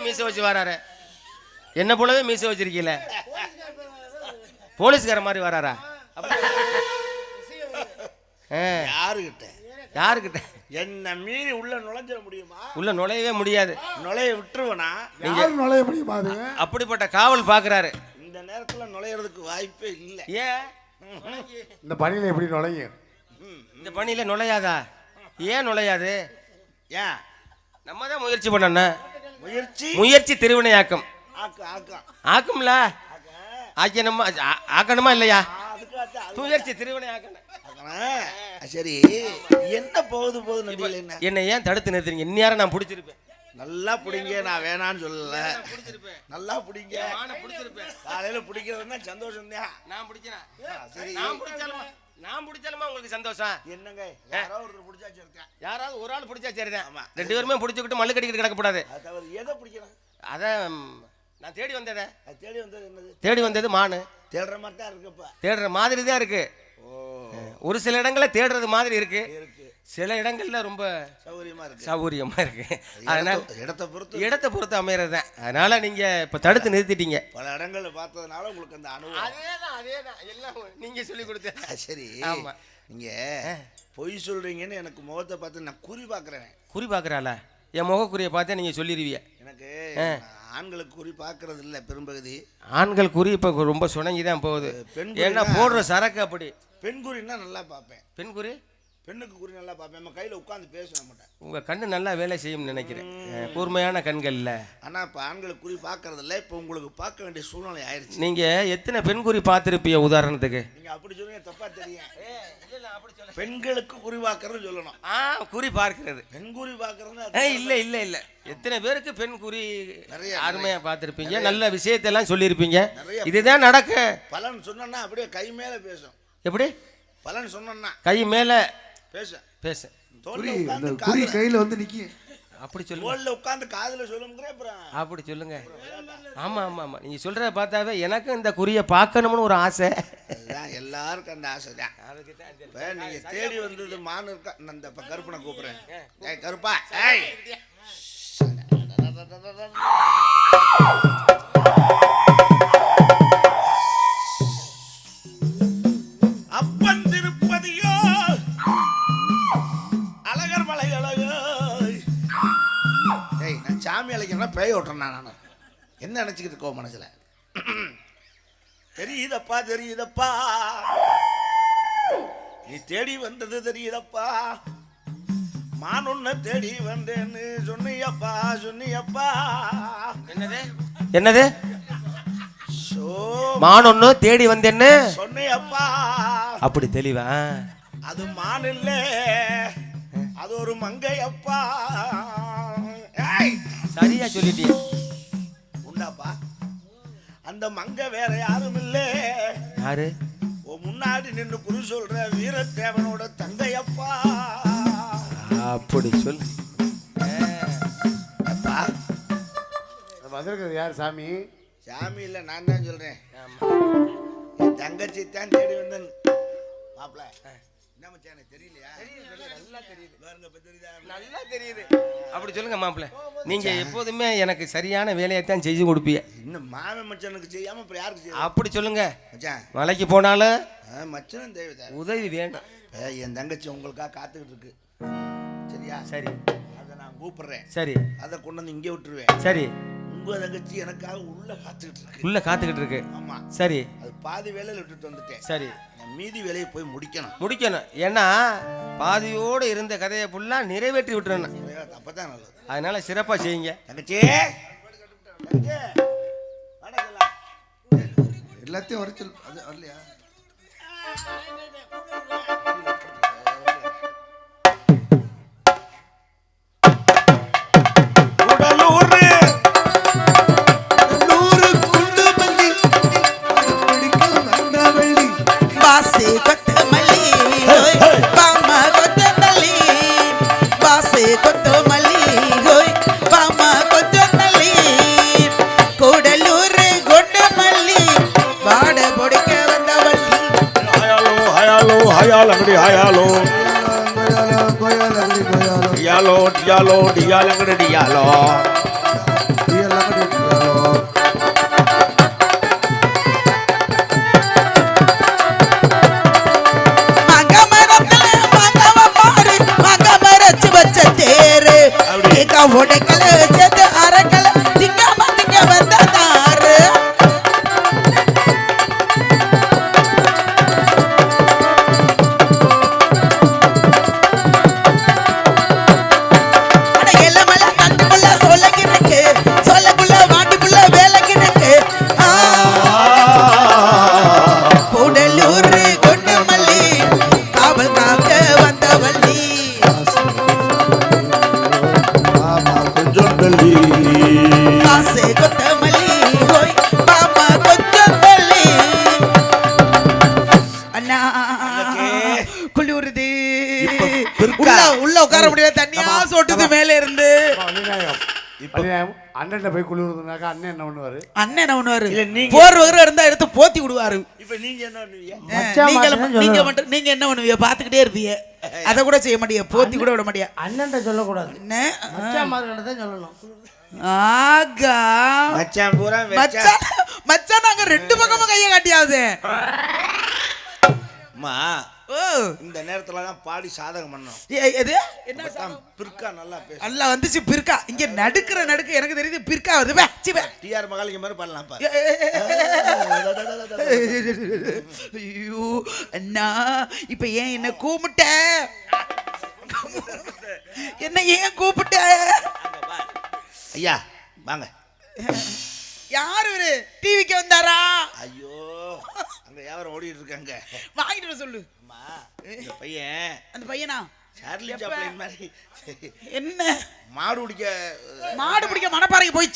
மீசை வச்சு வராரு. என்ன போலவே மீசை வச்சிருக்கீல. போலீஸ்கார மாதிரி வராரா? யாருக்கிட்ட என்ன மீறி உள்ள நுழைஞ்சிட முடியுமா? உள்ள நுழையவே முடியாது. நுழைய விட்டுருவனா? நீங்க நுழைய முடியுமா? அது அப்படிப்பட்ட காவல் பாக்குறாரு. இந்த நேரத்துல நுழையிறதுக்கு வாய்ப்பே இல்லை. ஏன் இந்த பணியில எப்படி நுழையும்? இந்த பணியில நுழையாதா? ஏன் நுழையாது? ஏன் நம்ம தான் முயற்சி பண்ணணும். முயற்சி திருவினையாக்கம். ஆக்கும்ல ஆக்கணுமா? ஆக்கணுமா இல்லையா? முயற்சி திருவினையாக்கணும். சரி, என்ன போகுது என்ன ஏன் தடுத்து நிறுத்துறீங்க? இந்நேரம் நான் பிடிச்சிருப்பேன். நல்லா பிடிங்க, நான் வேணான்னு சொல்லல. நல்லா பிடிங்க. காலையில பிடிக்கிறதுனா சந்தோஷம் தான். நான் பிடிக்கிறேன். சரி, நான் பிடிச்சாலுமா உங்களுக்கு சந்தோஷம்? என்னங்க, யாராவது பிடிச்சாச்சு இருக்கேன். யாராவது ஒரு ஆள் பிடிச்சா சரிதான். ரெண்டு பேருமே பிடிச்சிக்கிட்டு மல்லு கட்டிக்கிட்டு கிடக்கப்படாது. எதை பிடிக்கிறேன்? அதான் நான் தேடி வந்ததே. தேடி வந்தது என்னது? தேடி வந்தது மானு. தேடுற மாதிரி தான் இருக்குப்பா. தேடுற மாதிரி தான் இருக்கு. ஒரு சில இடங்கள்ல தேடுறது மாதிரி இருக்கு. சில இடங்கள்ல ரொம்ப சௌகரியமா இருக்கு. அதனால இடத்தை பொறுத்து அமையறது தான். அதனால நீங்க இப்ப தடுத்து நிறுத்திட்டீங்க. பல இடங்கள்ல பார்த்ததுனால உங்களுக்கு அந்த அனுபவம். அதேதான் எல்லாம் நீங்க சொல்லி கொடுத்த. சரி, ஆமா. நீங்க பொய் சொல்றீங்கன்னு எனக்கு முகத்தை பார்த்து நான் குறி பாக்குறேன். குறி பாக்குறாளா? என் முகக்குறியை பார்த்தா நீங்க சொல்லிடுவீங்க. எனக்கு ஆண்களுக்கு குறி பார்க்கறது இல்லை பெரும்பகுதி. ஆண்கள் குறி இப்போ ரொம்ப சுணங்கி தான் போகுது. ஏன்னா போடுற சரக்கு அப்படி. பெண் குறின்னா நல்லா பார்ப்பேன். பெண் குறி? பெண்ணுக்கு குறி நல்லா பார்ப்பேன். நம்ம கையில் உட்காந்து பேச மாட்டேன். உங்கள் கண்ணு நல்லா வேலை செய்யும்னு நினைக்கிறேன். கூர்மையான கண்கள் இல்லை. ஆனால் இப்போ ஆண்களுக்கு குறி பார்க்கறது இல்லை. இப்போ உங்களுக்கு பார்க்க வேண்டிய சூழ்நிலை ஆயிடுச்சு. நீங்கள் எத்தனை பெண் குறி பார்த்துருப்பீங்க உதாரணத்துக்கு? நீங்கள் அப்படி சொல்லுங்க, தப்பா தெரியும். பெண்களுக்கு குறி பார்க்கறது சொல்லணும். குறி பார்க்கிறது, பெண் குறி பார்க்கறது இல்லை இல்லை இல்லை. எத்தனை பேருக்கு பெண் குறி நிறைய அருமையாக பார்த்துருப்பீங்க. நல்ல விஷயத்தெல்லாம் சொல்லியிருப்பீங்க. இதுதான் நடக்க. பலன் சொன்னா அப்படியே கை மேலே பேசும். எப்படி பலன் சொன்னா கை மேலே பேச பேச குறி கையில் வந்து நிற்கி. அப்படி சொல்லுங்க. உட்காந்து காதுல சொல்லுங்க. அப்படி சொல்லுங்க. ஆமா ஆமா ஆமா, நீங்க சொல்றத பார்த்தாவே எனக்கும் இந்த குறியை பார்க்கணும்னு ஒரு ஆசை. எல்லாருக்கும் அந்த ஆசை தான். நீங்க தேடி வந்தது மான் இருக்கா? அந்த கருப்பனை கூப்பிடுறேன். ஏய் கருப்பா, ஏய் அப்பன் திருப்பதியோ அழகர் மலை அழகோ. ஏய், நான் சாமி அழைக்கிறேன்னா பேய் ஓட்டுறேன். நான் என்ன நினைச்சுக்கிட்டு இருக்கோம் மனசுல? தெரியுதப்பா தெரியுதப்பா, நீ தேடி வந்தது தெரியுதப்பா. மான் ஒண்ணு தேடி வந்தேன்னு சொன்னியப்பா சொன்னியப்பா. என்னது என்னது? மான் ஒண்ணு தேடி வந்தேன்னு சொன்னியப்பா. அப்படி தெளிவா? அது மான் இல்ல, அது ஒரு மங்கையப்பா. சரியா சொல்லிட்டீங்க. உண்டாப்பா, அந்த மங்கை வேற யாரும் இல்ல. யாரு? முன்னாடி நின்று குறி சொல்ற வீரத்தேவனோட தங்கையப்பா. அப்படி சொல். வந்திருக்கிறது யார்? சாமி? சாமி இல்ல, நான் தான் சொல்றேன். என் தங்கச்சி தான் தேடி வந்தேன். மாப்பிள்ள என்ன மச்சானே தெரியலையா? நல்லா தெரியுது. நல்லா தெரியுது. அப்படி சொல்லுங்க மாப்பிள்ள. நீங்க எப்போதுமே எனக்கு சரியான வேலையை தான் செஞ்சு கொடுப்பீங்க. இன்னும் மாமன் மச்சனுக்கு செய்யாம இப்ப யாருக்கு செய்ய? அப்படி சொல்லுங்க. மச்சான் மலைக்கு போனாலும் மச்சனும் தேவைதான். உதவி வேண்டாம். என் தங்கச்சி உங்களுக்காக காத்துக்கிட்டு இருக்கு. சரியா? சரி, அதை நான் கூப்பிடுறேன். சரி, அதை கொண்டு வந்து இங்கே விட்டுருவேன். சரி. உங்க தங்கச்சி எனக்காக உள்ள காத்துக்கிட்டு இருக்கு. உள்ள காத்துக்கிட்டு இருக்கு. ஆமா. சரி, அது பாதி வேலையில விட்டுட்டு வந்துட்டேன். சரி, மீதி வேலையை போய் முடிக்கணும். ஏன்னா பாதியோடு இருந்த கதையை ஃபுல்லா நிறைவேற்றி விட்டுறேன். அப்பதான் நல்லது. அதனால சிறப்பா செய்யுங்க. தங்கச்சி எல்லாத்தையும் வரைச்சல் அது வரலையா? டியாலோ உடைக்கல சேர்த்து அரைக்கல திங்காம திங்க வந்தாரு எல்லமல்ல தட்டுக்குள்ள சொல்லக்கிருக்கு சொல்லக்குள்ள வாட்டுக்குள்ள வேலைக்கிருக்கு கூடலூர் கொண்டு மல்லி காவல் காக்க வந்த வள்ளி கொஞ்சம் தள்ளி காசு கொத்த மல்லி ஹோய் பாப்பா கொஞ்சம் தள்ளி அண்ணா குளிருது உள்ள உட்கார முடியாது தண்ணியா சொட்டுது மேல இருந்து அண்ணன் போய் குளிர்னாக்கா அண்ணன் என்ன பண்ணுவாரு? அண்ணன் என்ன பண்ணுவாரு? போர்வகரம் இருந்தா எடுத்து போத்தி விடுவாரு. இப்ப நீங்க என்ன பண்ணுவீங்க? நீங்க என்ன பண்ணுவீங்க? பாத்துக்கிட்டே இருப்பீங்க, அதை கூட செய்ய மாட்டீங்க, போத்தி கூட விட மாட்டீங்க. அண்ணன் சொல்லக்கூடாது, சொல்லணும். ஆகா மச்சான் பூரா மச்சான் நாங்க ரெண்டு பக்கமும் கையை காட்டியாவது இந்த நேரத்துல தான் பாடி சாதகம் பண்ணோம். எது என்ன பிற்கா நல்லா பேசு. நல்லா வந்துச்சு பிற்கா. இங்க நடுக்குற நடுக்கு எனக்கு தெரியுது பிற்கா வருது. டிஆர் மகாலிங்க மாதிரி பண்ணலாம். ஐயோ அண்ணா, இப்ப ஏன் என்ன கூப்பிட்ட? என்ன ஏன் கூப்பிட்ட? ஐயா வாங்க. யாரு இவரு? டிவிக்கு வந்தாரா? ஐயோ அங்க யாரும் ஓடிட்டு இருக்காங்க, வாங்கிட்டு சொல்லு. இந்த பையன், அந்த பையனா சார்லி சாப்ளின் மாதிரி என்ன மாடு பிடிக்க மணப்பாறைக்கு போய்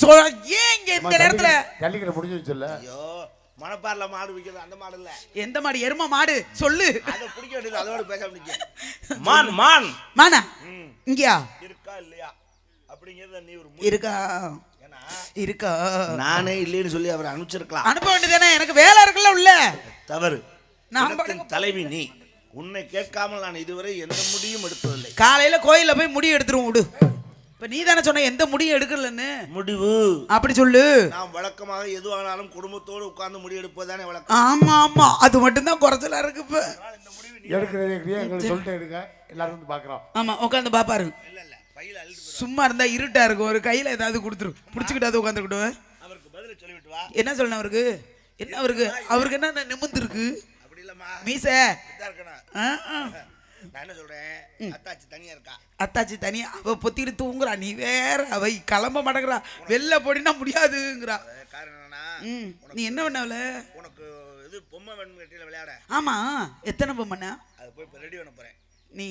ஏன் இங்க இந்த நேரத்துல ஜல்லிக்கட்டு முடிஞ்சு வச்சுல்ல? ஐயோ மணப்பாறைல மாடு பிடிக்கிறது அந்த மாடு இல்ல. எந்த மாடு? எரும மாடு. சொல்லு. அதை பிடிக்க வேண்டியது, அதோட பேச முடியும். மான் மான் மானா இங்கயா இருக்கா இல்லையா அப்படிங்கறத நீ ஒரு இருக்கா இருக்கா நானே இல்லைன்னு சொல்லி அவரை அனுப்பிச்சிருக்கலாம். அனுப்ப வேண்டியதானே, எனக்கு வேலை இருக்குல்ல உள்ள. தவறு. நான் தலைவி நீ. உன்னை கேட்காமல் நான் இதுவரை எந்த முடியும் எடுப்பதில்லை. காலையில கோயில்ல போய் முடி எடுத்துருவோம் விடு. இப்ப நீ தானே சொன்ன எந்த முடியும் எடுக்கலன்னு. முடிவு அப்படி சொல்லு. நான் வழக்கமாக எதுவானாலும் குடும்பத்தோடு உட்கார்ந்து முடி எடுப்பதுதானே வழக்கம். ஆமா ஆமா, அது மட்டும்தான் குறைச்சலா இருக்கு. இப்ப எடுக்கிறது எங்களுக்கு சொல்லிட்டு எடுங்க, எல்லாரும் வந்து பாக்குறோம். ஆமா உட்காந்து பாப்பாரு. சும்மா இருந்தா இருட்டா இருக்கும், ஒரு கையில ஏதாவது கொடுத்துரும், புடிச்சுக்கிட்டாவது உட்காந்துக்கிட்டு. அவருக்கு பதில் சொல்லிவிட்டு வா. என்ன சொல்லணும் அவருக்கு? என்ன அவருக்கு என்ன நிமிந்து இருக்கு? அப்படி இல்லம்மா, மீச நான் என்ன சொல்றேன், அத்தாச்சி தனியா இருக்கா. அத்தாச்சி தனியா அவ பொத்திட்டு தூங்குறா, நீ வேற அவ கிளம்ப மாட்டேங்கிறா, வெளில போடினா முடியாதுங்கிறா. காரணம் என்னன்னா, நீ என்ன பண்ணவல? உனக்கு இது பொம்மை வேணும் கட்டில விளையாட. ஆமா, எத்தனை பொம்மைண்ணா? அது போய் ரெடி பண்ண போறேன். நீ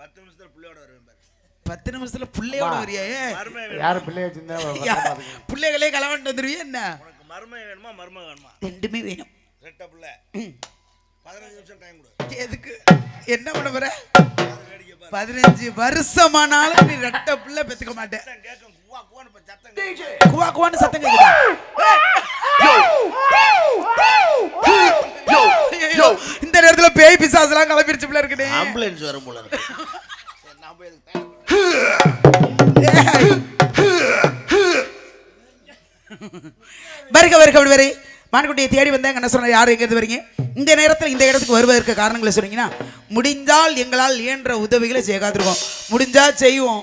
10 நிமிஷத்துல புள்ளையோட வருவேன் பாரு. 10 நிமிஷத்துல புள்ளையோட வரியா? யாரு பிள்ளைய வச்சிருந்தா புள்ளைகளே கலவாண்டு வந்துருவியா என்ன? உனக்கு மருமகன் வேணுமா மருமகன் வேணுமா? ரெண்டுமே வேணும். ரெட்ட புள்ள. 15 நிமிஷம் டைம் கொடு. எதுக்கு? என்ன பண்ண போற? 15 வருஷமானாலும் நீ ரெட்ட புள்ள பெத்துக்க மாட்டே. கேக்கும் குவா குவான்னு சத்தம் கேக்குது. குவா குவான்னு சத்தம் கேக்குதா? இந்த நேரத்துல பேய் பிசாசுலாம் கிளம்பிருச்சு போல இருக்குடே. ஆம்புலன்ஸ் வரும் போல இருக்கு. நான் போய் வருக மான்குட்டியை தேடி வந்தாங்க. என்ன சொன்ன? யாரும் எங்கிறது வரீங்க? இந்த நேரத்தில் இந்த இடத்துக்கு வருவதற்கு காரணங்களை சொன்னீங்கன்னா, முடிஞ்சால் எங்களால் இயன்ற உதவிகளை செய்ய காத்திருக்கோம். முடிஞ்சா செய்வோம்.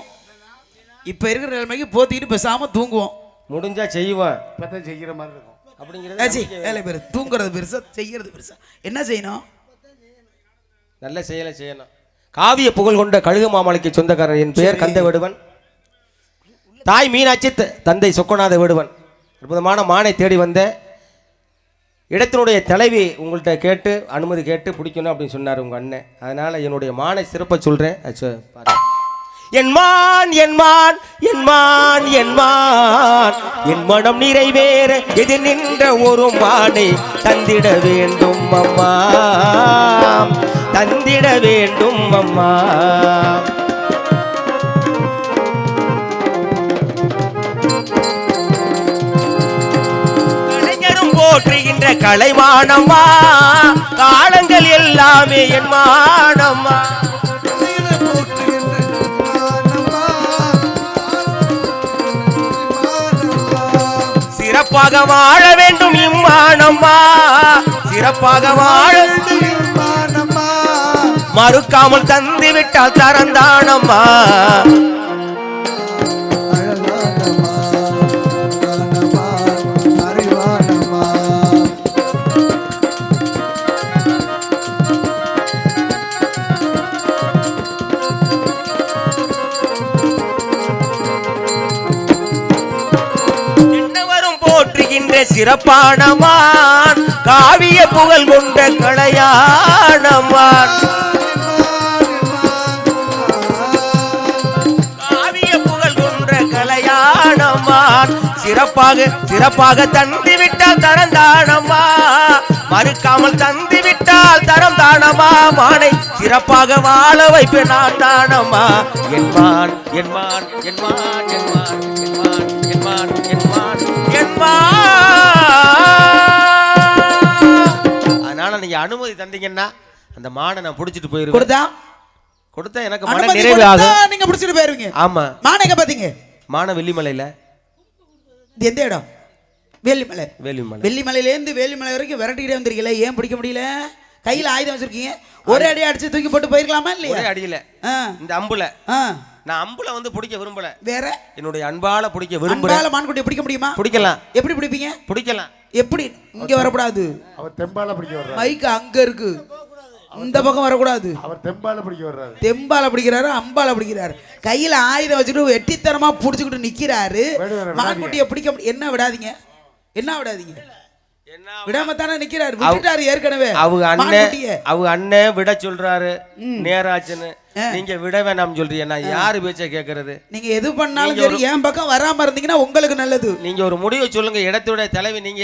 இப்ப இருக்கிற நிலைமைக்கு போத்திக்கிட்டு பேசாம தூங்குவோம். முடிஞ்சா செய்வோம், இப்பதான் செய்யற மாதிரி இருக்கும் அப்படிங்கிறது வேலை பேரு. தூங்குறது பெருசா, செய்யறது பெருசா. என்ன செய்யணும்? நல்ல செயலை செய்யணும். காவிய புகழ் கொண்ட கழுகு மாமலைக்கு சொந்தக்காரர். என் பெயர் கந்த வேடுவன், தாய் மீனாட்சி, தந்தை சொக்கநாத வேடுவன். அற்புதமான மானை தேடி வந்த இடத்தினுடைய தலைவி உங்கள்கிட்ட கேட்டு அனுமதி கேட்டு பிடிக்கணும் அப்படின்னு சொன்னார் உங்கள் அண்ணன். அதனால் என்னுடைய மானை சிறப்பை சொல்கிறேன். என் மான் என் மான் என் மான் என் மான் என் மனம் நிறைவேற எதிர் நின்ற ஒரு மானை தந்திட வேண்டும் அம்மா, தந்திட வேண்டும் அம்மா. கலைஞரும் போற்றுகின்ற கலைமானம்மா, காலங்கள் எல்லாமே என் மானம்மா. சிறப்பாக வாழ வேண்டும் இம்மானம்மா, சிறப்பாக வாழ மறுக்காமல் தந்து விட்டால் தரந்தானம்மா. சிறப்பானமான் காவிய புகழ் கொண்ட கலையானமான் காவிய புகழ் கொண்ட கலையானமான் சிறப்பாக தந்து விட்டால் தரம் தானம்மா மறுக்காமல் தந்து விட்டால் தரம் தானம்மா மானை சிறப்பாக வாழ வைப்பேன் நான் தானம்மா என்மான் என்மான் என்மான் என்மான் என்மான் என்மான் என்மான். அதனால நீங்க அனுமதி தந்தீங்கன்னா அந்த மானை நான் புடிச்சிட்டு போயிருவேன். கொடுத்தா எனக்கு மன நிறைவு ஆகும். நீங்க புடிச்சிட்டு போயிருவீங்க. ஆமா. மானை எங்க பாத்தீங்க? மான வெள்ளிமலையில. இது எந்த இடம்? வேலிமலை. வெள்ளிமலையிலேருந்து வேலிமலை வரைக்கும் விரட்டிக்கிட்டே வந்திருக்கீங்களா? ஏன் பிடிக்க முடியல? கையில ஆயுதம் வச்சிருக்கீங்க. ஒரே அடி அடிச்சு தூக்கி போட்டு போயிருக்கலாமா இல்லையா? ஒரே அடியில இந்த அம்புல நான் அம்புல வந்து பிடிக்க விரும்பல. வேற என்னுடைய அன்பால பிடிக்க விரும்புறேன். அன்பால மான்குட்டியை பிடிக்க முடியுமா? பிடிக்கலாம். எப்படி பிடிப்பீங்க? பிடிக்கலாம். எப்படி? இங்க வரக்கூடாது. அவர் தெம்பால பிடிக்க வர்றாரு. மைக் அங்க இருக்கு. இந்த பக்கம் வரக்கூடாது. அவர் தெம்பால பிடிக்க வர்றாரு. தெம்பால பிடிக்கிறாரு, அம்பால பிடிக்கிறாரு. கையில ஆயுதம் வச்சுட்டு வெட்டித்தனமா புடிச்சுக்கிட்டு நிக்கிறாரு. மான்குட்டியை பிடிக்க என்ன விடாதீங்க? என்ன விடாதீங்க? விடாம தானே நிக்கிறாரு. விட்டுட்டாரு ஏற்கனவே. அவங்க அண்ணன் விட சொல்றாரு நேராச்சுன்னு. நீங்க விட வேணாம் சொல்றீங்க. நான் யாரு பேச்ச கேக்குறது? நீங்க எது பண்ணாலும் சரி என் பக்கம் வராம இருந்தீங்கன்னா உங்களுக்கு நல்லது. நீங்க ஒரு முடிவை சொல்லுங்க. இடத்தோட தலைவி நீங்க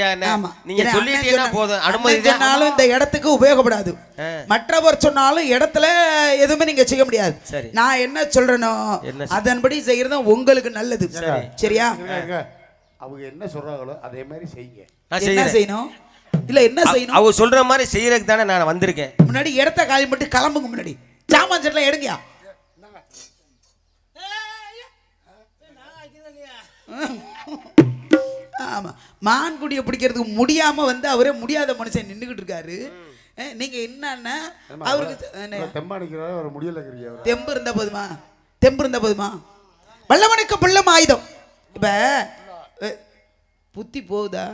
நீங்க சொல்லிட்டீங்கன்னா போதும். அனுமதி சொன்னாலும் இந்த இடத்துக்கு உபயோகப்படாது. மற்றவர் சொன்னாலும் இடத்துல எதுவுமே நீங்க செய்ய முடியாது. நான் என்ன சொல்றேனோ அதன்படி செய்யறது உங்களுக்கு நல்லது. சரியா? அவங்க என்ன சொல்றாங்களோ அதே மாதிரி செய்யுங்க. என்ன செய்யணும்? இல்ல என்ன செய்யணும்? அவங்க சொல்ற மாதிரி செய்யறதுக்கு தானே நான் வந்திருக்கேன். முன்னாடி இடத்த காலி மட்டும் கிளம்புங்க. முன்னாடி சாமான் செட்லாம் எடுங்கயா. ஆமா, மான்குடியை பிடிக்கிறதுக்கு முடியாம வந்து அவரே முடியாத மனுஷன் நின்றுகிட்டு இருக்காரு. நீங்க என்னன்னா அவருக்கு தெம்பு இருந்தா போதுமா? தெம்பு இருந்தா போதுமா? வல்லவனுக்கு புல்லும் ஆயுதம். இப்ப புத்தி போகுதா?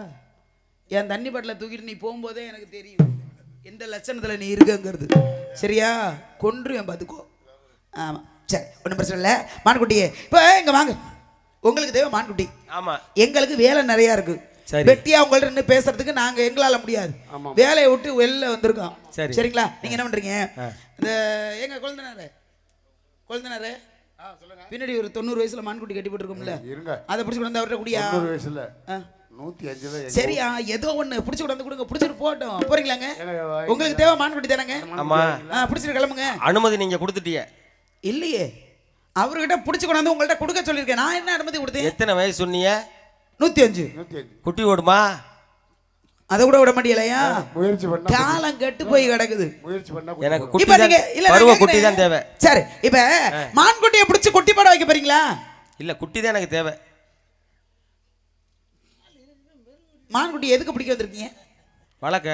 என் தண்ணி பாட்டில் தூக்கிட்டு நீ போகும்போதே எனக்கு தெரியும் எந்த லட்சணத்தில் நீ இருக்குங்கிறது. சரியா? கொன்றுவேன் பார்த்துக்கோ. ஆமாம், சரி, ஒன்றும் பிரச்சனை இல்லை. மான்குட்டியே இப்போ இங்கே வாங்க. உங்களுக்கு தேவை மான்குட்டி. ஆமாம், எங்களுக்கு வேலை நிறையா இருக்குது. வெட்டியா உங்கள்ட்ட நின்று பேசுறதுக்கு நாங்கள் எங்களால் முடியாது. வேலையை விட்டு வெளில வந்திருக்கோம். சரிங்களா? நீங்கள் என்ன பண்ணுறீங்க? இந்த எங்கள் குழந்தைனாரு பின்னாடி ஒரு 90 வயசுல மான்குட்டி கட்டி போட்டுருக்கோம்ல, அதை பிடிச்சி கொண்டு வந்து அவர்கிட்ட குடியா. 90 வயசுல 105. சரியா? ஏதோ ஒண்ணு பிடிச்சி கொண்டு வந்து கொடுங்க. பிடிச்சிட்டு போட்டோம். போறீங்களாங்க? உங்களுக்கு தேவை மான்குட்டி தானங்க? ஆமா, பிடிச்சிட்டு கிளம்புங்க. அனுமதி நீங்க கொடுத்துட்டீங்க இல்லையே? அவர்கிட்ட பிடிச்சி கொண்டு வந்து உங்கள்ட்ட கொடுக்க சொல்லியிருக்கேன். நான் என்ன அனுமதி கொடுத்தேன்? எத்தனை வயசு சொன்னீங்க? 105. குட்டி ஓடுமா? அதை கூட விட மாட்டீங்களா? முயற்சி பண்ணா காலம் கெட்டு போய் கிடக்குது. முயற்சி பண்ணா எனக்கு குட்டி பருவ குட்டி தான் தேவை. சரி, இப்ப மான்குட்டியை பிடிச்சி குட்டி போட வைக்க போறீங்களா? இல்ல, குட்டி தான் எனக்கு தேவை. மான்குட்டி எதுக்கு பிடிக்க வந்திருக்கீங்க? வளர்க்க.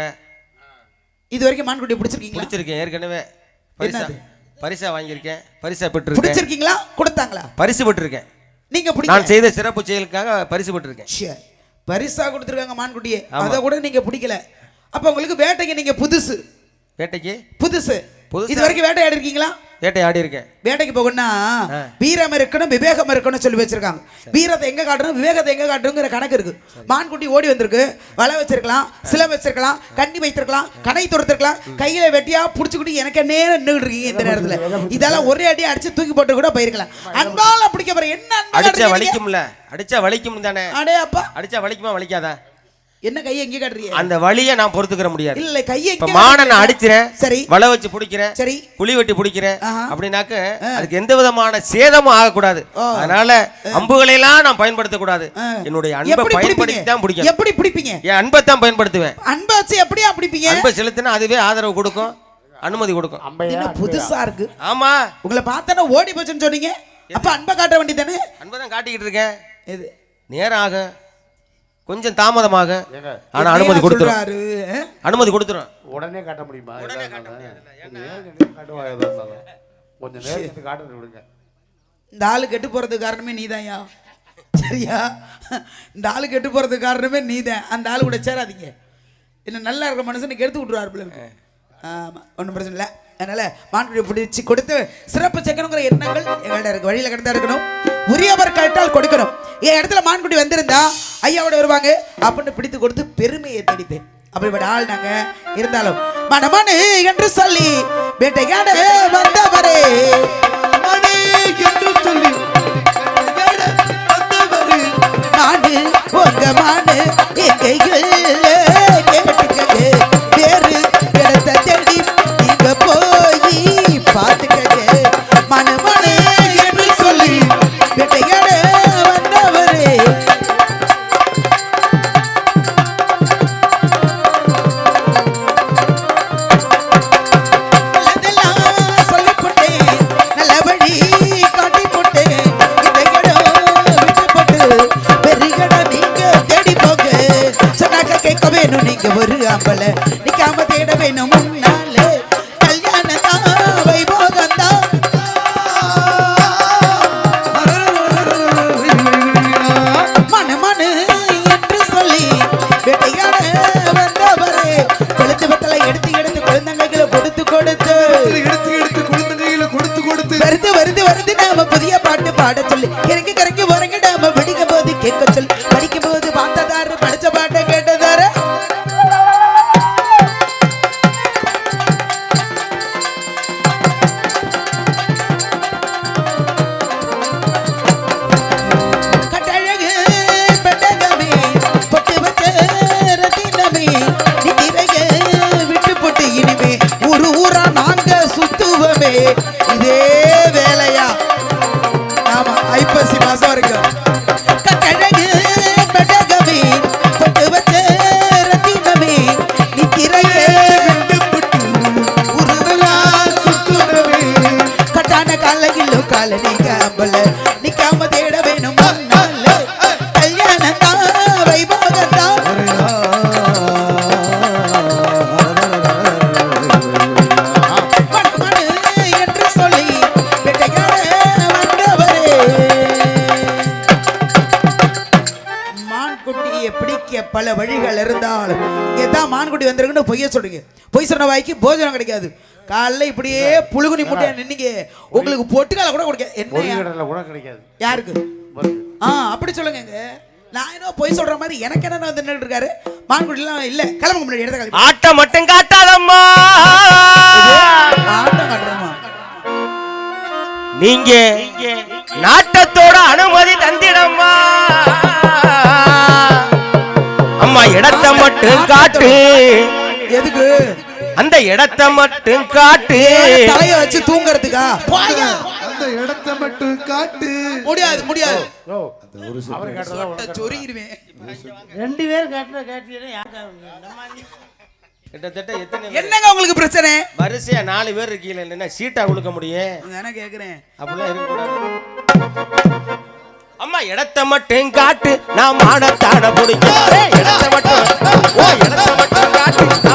இது வரைக்கும் மான்குட்டியை பிடிச்சிருக்கீங்களா? பிடிச்சிருக்கேன். ஏற்கனவே பரிசா வாங்கியிருக்கேன். பரிசா பெற்றிருக்கேன். பிடிச்சிருக்கீங்களா? கொடுத்தாங்களா? பரிசு பெற்றிருக்கேன். நீங்க நான் செய்த சிறப்பு செயலுக்காக பரிசு பெற்றிருக்கேன். பரிசா கொடுத்துருக்காங்க மான்குட்டியே. அதை கூட நீங்க பிடிக்கல. அப்ப உங்களுக்கு வேட்டைக்கு நீங்க புதுசு. வேட்டைக்கு புதுசு. இது வரைக்கும் வேட்டையாடி இருக்கீங்களா? வேட்டையாடி இருக்கேன். வேட்டைக்கு போகணும்னா வீரம் இருக்கணும், விவேகம் இருக்கணும் சொல்லி வச்சிருக்காங்க. வீரத்தை எங்க காட்டணும், விவேகத்தை எங்க காட்டணுங்கிற கணக்கு இருக்கு. மான்குட்டி ஓடி வந்திருக்கு. வலை வச்சிருக்கலாம், சிலை வச்சிருக்கலாம், கண்ணி வைத்திருக்கலாம், கணை துரத்திருக்கலாம். கையில வெட்டியா புடிச்சுக்கிட்டு எனக்கு நேரம் நின்றுட்டு இருக்கீங்க இந்த நேரத்துல. இதெல்லாம் ஒரே அடி அடிச்சு தூக்கி போட்டு கூட போயிருக்கலாம். அன்பால பிடிக்க போற என்ன? அடிச்சா வலிக்கும்ல? அடிச்சா வலிக்கும் தானே? அடே அப்பா, அடிச்சா வலிக்குமா வலிக்காதா? என்ன கையை எங்க காட்டுறீங்க? அந்த வலியை நான் பொறுத்துக்கிற முடியாது. இல்ல, கையை இப்ப மான நான் அடிக்கிறேன், சரி, வலை வச்சு பிடிக்கிறேன், சரி, குழி வெட்டி பிடிக்கிறேன் அப்படின்னாக்க அதுக்கு எந்த விதமான சேதமும் ஆகக்கூடாது. அதனால அம்புகளை எல்லாம் நான் பயன்படுத்த கூடாது. என்னுடைய அன்பை பயன்படுத்தி தான் பிடிக்கும். எப்படி பிடிப்பீங்க? என் அன்பை தான் பயன்படுத்துவேன். அன்பை வச்சு எப்படியா பிடிப்பீங்க? அன்பை செலுத்தினா அதுவே ஆதரவு கொடுக்கும், அனுமதி கொடுக்கும். என்ன புதுசா இருக்கு? ஆமா, உங்களை பார்த்தா ஓடி போச்சுன்னு சொன்னீங்க. அப்ப அன்பை காட்ட வேண்டியதானே? அன்பை தான் காட்டிக்கிட்டு இருக்கேன். இது நேரம் ஆகும், கொஞ்சம் தாமதமாக, ஆனா அனுமதி கொடுத்துரும். அனுமதி கொடுத்துரும். உடனே காட்ட முடியுமா? உடனே காட்ட முடியாது. கொஞ்சம் நேரத்துக்கு காட்டுறது விடுங்க. இந்த ஆளு கெட்டு போறதுக்கு காரணமே நீதான்யா. சரியா? இந்த ஆளு கெட்டு போறதுக்கு காரணமே நீதான். அந்த ஆளு கூட சேராதீங்க. என்ன நல்லா இருக்க மனுஷனுக்கு எடுத்து விட்டுருவாரு. ஆமா, ஒன்றும் பிரச்சனை இல்லை. அதனால மான்குட்டியை பிடிச்சி கொடுத்து சிறப்பு சேர்க்கணுங்கிற எண்ணங்கள் எங்கள்கிட்ட இருக்கு. வழியில் கிடந்தா இருக்கணும். உரியவர் கேட்டால் கொடுக்கணும். என் இடத்துல மான்குட்டி வந்திருந்தா ஐயாவோட வருவாங்க அப்படின்னு பிடித்து கொடுத்து பெருமையை தேடிப்பேன். அப்படிப்பட்ட ஆள் நாங்க. இருந்தாலும் மனமனு என்று சொல்லி வேட்டையாட வந்தவரே என்று சொல்லி மானு உங்க மானு எங்கைகள் கேட்டுக்கங்க. வேறு இடத்தை தேடி நீங்க போய் பார்த்துக்கங்க. மனமனு என்று சொல்லி வேட்டையாட வந்தவரே நீங்க ஒரு ஆம்பளை நிக்காம தேட வேணும் முன்னாலே கல்யாணம் தான் வைபோகம் தான். மனமனு என்று சொல்லி வேட்டையாட வந்தவரே கொளுத்து பத்தலை எடுத்து எடுத்து குழந்தைகளை கொடுத்து கொடுத்து வருது வருது வருது நாம புதிய பாட்டு பாட சொல்லி இறங்கி கரைக்கு உறங்க நாம படிக்கும் போது கேட்க சொல்லி படிக்கும் போது பார்த்ததாரு படிச்ச பாட்டை கேட்டதாரு. கட்டழகு பெட்டகமே பொட்டு வச்ச ரத்தினமே நிதிரைய விட்டு போட்டு இனிமே ஒரு ஊரா நாங்க சுத்துவமே. இதே வேலையா? ஆமா, ஐப்பசி மாசம் வரைக்கும். கட்டழகு பெட்டகமே பொட்டு வச்ச ரத்தினமே நிதிரைய விட்டு ஊரா சுத்துவமே. கட்டான காலையிலும் கால நீங்க அம்பல நிக்காம தேட வேணும் முன்னால கல்யாணம் தான் வைபோகம் தான். மனமனு என்று சொல்லி வேட்டையாட வந்தவரே. மான்குட்டியை பிடிக்க பல வழிகள் இருந்தாலும் இங்கதான் மான்குட்டி வந்திருக்குன்னு பொய்ய சொல்றீங்க. பொய் சொன்ன வாய்க்கு போஜனம் கிடைக்காது. காலைல இப்படியே புழுகுனி முட்டையா நின்னீங்க, உங்களுக்கு பொட்டுக்கால கூட கொடுக்க என்ன கூட கிடைக்காது. யாருக்கு? அப்படி சொல்லுங்க. நான் என்ன பொய் சொல்ற மாதிரி எனக்கு என்ன வந்து நின்றுட்டு இருக்காரு. மான்குட்டிலாம் இல்ல, கிளம்புங்க முன்னாடி இடத்த கிளம்பி. ஆட்டம் மட்டும் காட்டாதம்மா, ஆட்டம் காட்டுறோமா? நீங்க நாட்டத்தோட அனுமதி தந்திடம்மா. அம்மா இடத்தை மட்டும் காட்டு. எதுக்கு? அந்த இடத்தை மட்டும் காட்டு. தலைய வச்சு தூங்கறதுக்கா? அந்த இடத்தை மட்டும் காட்டு. முடியாது முடியாது. அவர் கேட்டதா சொருகிடுவேன். 2 பேர் கேட்டீங்கன்னா கிட்டத்தட்ட எத்தனை என்னங்க உங்களுக்கு பிரச்சனை? வரிசையா 4 பேர் இருக்கீங்க, என்ன சீட்டா கொடுக்க முடியும்? நானே கேக்குறேன். அப்படிலாம் இருக்கக்கூடாது. அம்மா இடத்தை மட்டும் காட்டு, நான் மானத்தான பிடிக்கும். இடத்தை மட்டும் காட்டு.